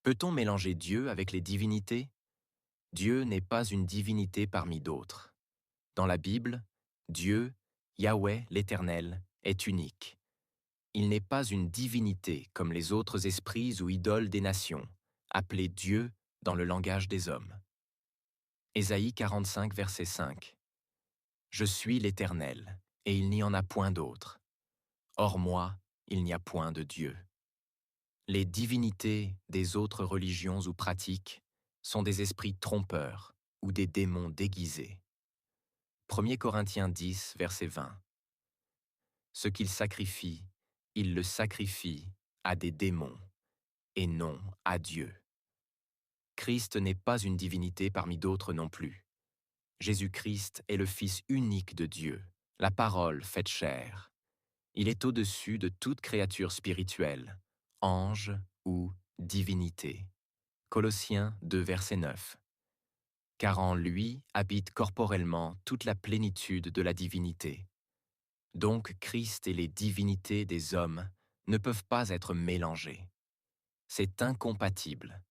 Peut-on mélanger Dieu avec les divinités? Dieu n'est pas une divinité parmi d'autres. Dans la Bible, Dieu, Yahweh l'Éternel, est unique. Il n'est pas une divinité comme les autres esprits ou idoles des nations, appelés Dieu dans le langage des hommes. Ésaïe 45, verset 5. Je suis l'Éternel, et il n'y en a point d'autre. Hors moi, il n'y a point de Dieu. Les divinités des autres religions ou pratiques sont des esprits trompeurs ou des démons déguisés. 1 Corinthiens 10, verset 20. Ce qu'ils sacrifient, ils le sacrifient à des démons et non à Dieu. Christ n'est pas une divinité parmi d'autres non plus. Jésus-Christ est le Fils unique de Dieu, la parole faite chair. Il est au-dessus de toute créature spirituelle, ange ou divinité. Colossiens 2, verset 9. Car en lui habite corporellement toute la plénitude de la divinité. Donc Christ et les divinités des hommes ne peuvent pas être mélangés. C'est incompatible.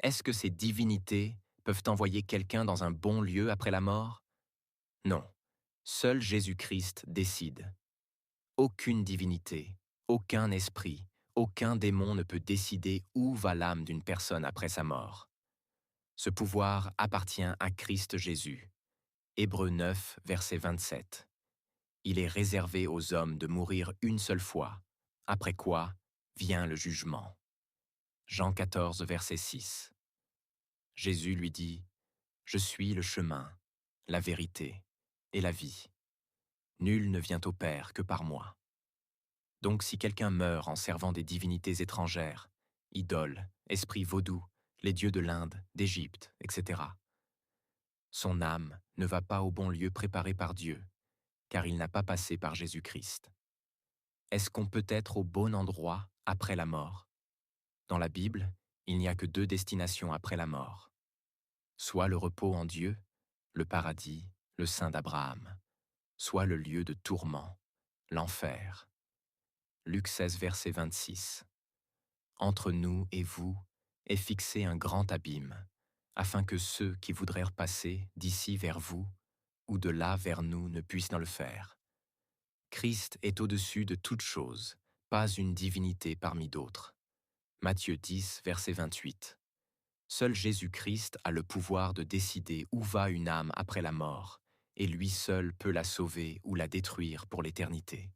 Est-ce que ces divinités peuvent envoyer quelqu'un dans un bon lieu après la mort? Non. Seul Jésus-Christ décide. Aucune divinité, aucun esprit, aucun démon ne peut décider où va l'âme d'une personne après sa mort. Ce pouvoir appartient à Christ Jésus. Hébreux 9, verset 27. Il est réservé aux hommes de mourir une seule fois, après quoi vient le jugement. Jean 14, verset 6. Jésus lui dit, « Je suis le chemin, la vérité et la vie. Nul ne vient au Père que par moi. » Donc si quelqu'un meurt en servant des divinités étrangères, idoles, esprits vaudous, les dieux de l'Inde, d'Égypte, etc., son âme ne va pas au bon lieu préparé par Dieu, car il n'a pas passé par Jésus-Christ. Est-ce qu'on peut être au bon endroit après la mort? Dans la Bible, il n'y a que deux destinations après la mort. Soit le repos en Dieu, le paradis, le sein d'Abraham, soit le lieu de tourment, l'enfer. Luc 16, verset 26. Entre nous et vous est fixé un grand abîme, afin que ceux qui voudraient repasser d'ici vers vous ou de là vers nous ne puissent le faire. Christ est au-dessus de toutes choses, pas une divinité parmi d'autres. Matthieu 10, verset 28. Seul Jésus-Christ a le pouvoir de décider où va une âme après la mort, et lui seul peut la sauver ou la détruire pour l'éternité.